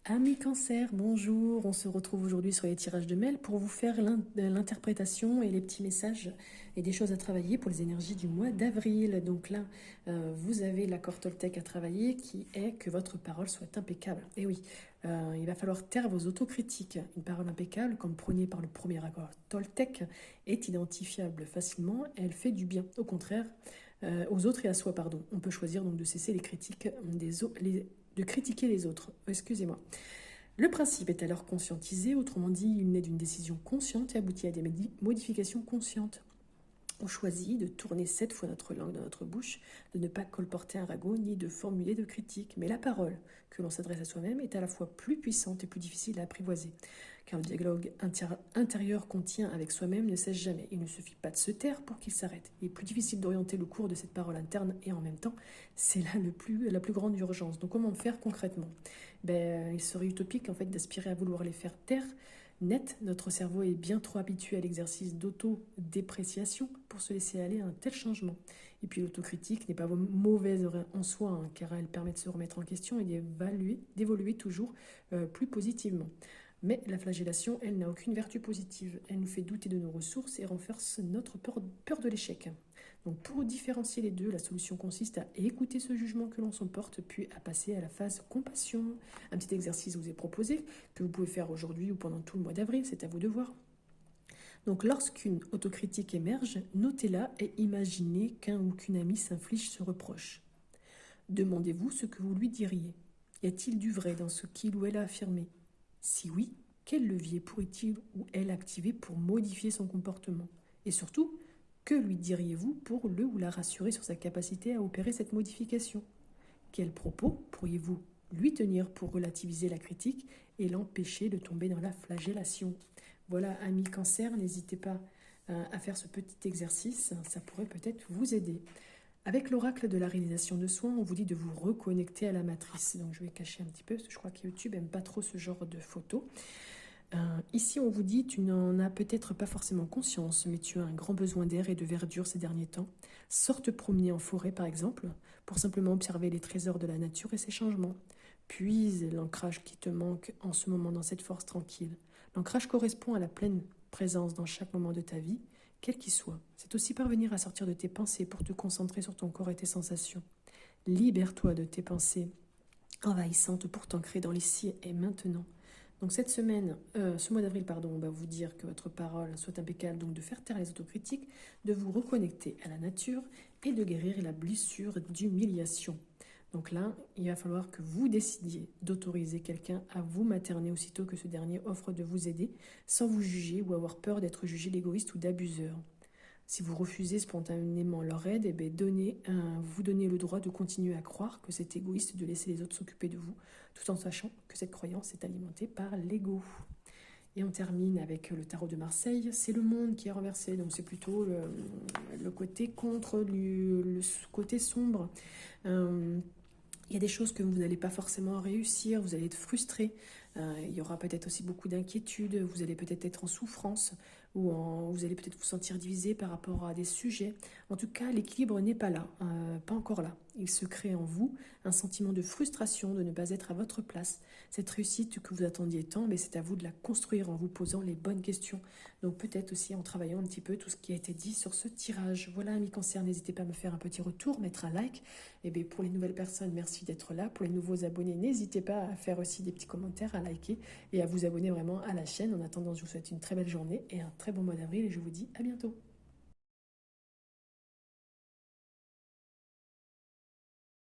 Amis Cancer, bonjour. On se retrouve aujourd'hui sur les tirages de mail pour vous faire l'interprétation et les petits messages et des choses à travailler pour les énergies du mois d'avril. Donc là, vous avez l'accord Toltec à travailler qui est que votre parole soit impeccable. Et oui, il va falloir taire vos autocritiques. Une parole impeccable, comme prônée par le premier accord Toltec, est identifiable facilement. Elle fait du bien. Au contraire, aux autres et à soi, pardon. On peut choisir donc de cesser les critiques de critiquer les autres. Excusez-moi. Le principe est alors conscientisé, autrement dit, il naît d'une décision consciente et aboutit à des modifications conscientes. On choisit de tourner 7 fois notre langue dans notre bouche, de ne pas colporter un ragot ni de formuler de critiques. Mais la parole que l'on s'adresse à soi-même est à la fois plus puissante et plus difficile à apprivoiser. Car le dialogue intérieur qu'on tient avec soi-même ne cesse jamais. Il ne suffit pas de se taire pour qu'il s'arrête. Il est plus difficile d'orienter le cours de cette parole interne et en même temps, c'est là la plus grande urgence. Donc comment faire concrètement? Il serait utopique en fait d'aspirer à vouloir les faire taire net. Notre cerveau est bien trop habitué à l'exercice d'auto-dépréciation pour se laisser aller à un tel changement. Et puis l'autocritique n'est pas mauvaise en soi, hein, car elle permet de se remettre en question et d'évoluer toujours plus positivement. Mais la flagellation, elle n'a aucune vertu positive. Elle nous fait douter de nos ressources et renforce notre peur de l'échec. Donc pour différencier les deux, la solution consiste à écouter ce jugement que l'on s'emporte, puis à passer à la phase compassion. Un petit exercice vous est proposé, que vous pouvez faire aujourd'hui ou pendant tout le mois d'avril, c'est à vous de voir. Donc lorsqu'une autocritique émerge, notez-la et imaginez qu'un ou qu'une amie s'inflige ce reproche. Demandez-vous ce que vous lui diriez. Y a-t-il du vrai dans ce qu'il ou elle a affirmé? Si oui, quel levier pourrait-il ou elle activer pour modifier son comportement? Et surtout, que lui diriez-vous pour le ou la rassurer sur sa capacité à opérer cette modification? Quels propos pourriez-vous lui tenir pour relativiser la critique et l'empêcher de tomber dans la flagellation? Voilà, amis Cancer, n'hésitez pas à faire ce petit exercice, ça pourrait peut-être vous aider. Avec l'oracle de la réalisation de soi, on vous dit de vous reconnecter à la matrice. Donc je vais cacher un petit peu, parce que je crois que YouTube n'aime pas trop ce genre de photos. Ici, on vous dit, tu n'en as peut-être pas forcément conscience, mais tu as un grand besoin d'air et de verdure ces derniers temps. Sors te promener en forêt, par exemple, pour simplement observer les trésors de la nature et ses changements. Puise l'ancrage qui te manque en ce moment dans cette force tranquille. L'ancrage correspond à la pleine présence dans chaque moment de ta vie, quel qu'il soit. C'est aussi parvenir à sortir de tes pensées pour te concentrer sur ton corps et tes sensations. Libère-toi de tes pensées envahissantes pour t'ancrer dans l'ici et maintenant. Donc cette semaine, ce mois d'avril, pardon, on va vous dire que votre parole soit impeccable, donc de faire taire les autocritiques, de vous reconnecter à la nature et de guérir la blessure d'humiliation. Donc là, il va falloir que vous décidiez d'autoriser quelqu'un à vous materner aussitôt que ce dernier offre de vous aider, sans vous juger ou avoir peur d'être jugé d'égoïste ou d'abuseur. Si vous refusez spontanément leur aide, vous donnez le droit de continuer à croire que c'est égoïste de laisser les autres s'occuper de vous, tout en sachant que cette croyance est alimentée par l'ego. Et on termine avec le tarot de Marseille. C'est le monde qui est renversé, donc c'est plutôt le côté contre, le côté sombre. Il y a des choses que vous n'allez pas forcément réussir, vous allez être frustré, il y aura peut-être aussi beaucoup d'inquiétudes, vous allez peut-être être en souffrance, vous allez peut-être vous sentir divisé par rapport à des sujets. En tout cas, l'équilibre n'est pas là, pas encore là. Il se crée en vous un sentiment de frustration de ne pas être à votre place. Cette réussite que vous attendiez tant, mais c'est à vous de la construire en vous posant les bonnes questions. Donc peut-être aussi en travaillant un petit peu tout ce qui a été dit sur ce tirage. Voilà, amis Cancer, n'hésitez pas à me faire un petit retour, mettre un like. Et bien pour les nouvelles personnes, merci d'être là. Pour les nouveaux abonnés, n'hésitez pas à faire aussi des petits commentaires, à liker et à vous abonner vraiment à la chaîne. En attendant, je vous souhaite une très belle journée et un très bon mois d'avril et je vous dis à bientôt.